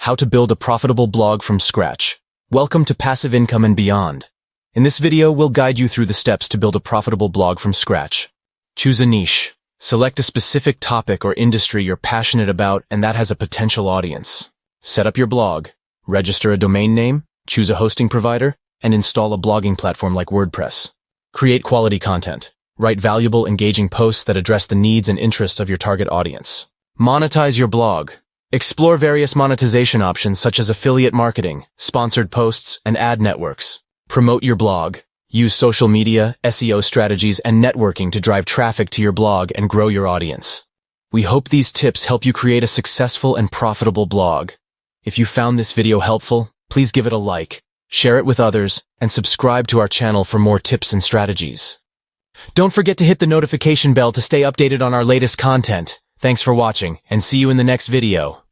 How to build a profitable blog from scratch. Welcome to Passive Income and Beyond. In this video, we'll guide you through the steps to build a profitable blog from scratch. Choose a niche. Select a specific topic or industry you're passionate about and that has a potential audience. Set up your blog. Register a domain name, choose a hosting provider, and install a blogging platform like WordPress. Create quality content. Write valuable, engaging posts that address the needs and interests of your target audience. Monetize your blog. Explore various monetization options such as affiliate marketing, sponsored posts, and ad networks. Promote your blog. Use social media, SEO strategies, and networking to drive traffic to your blog and grow your audience. We hope these tips help you create a successful and profitable blog. If you found this video helpful, please give it a like, share it with others, and subscribe to our channel for more tips and strategies. Don't forget to hit the notification bell to stay updated on our latest content. Thanks for watching, and see you in the next video.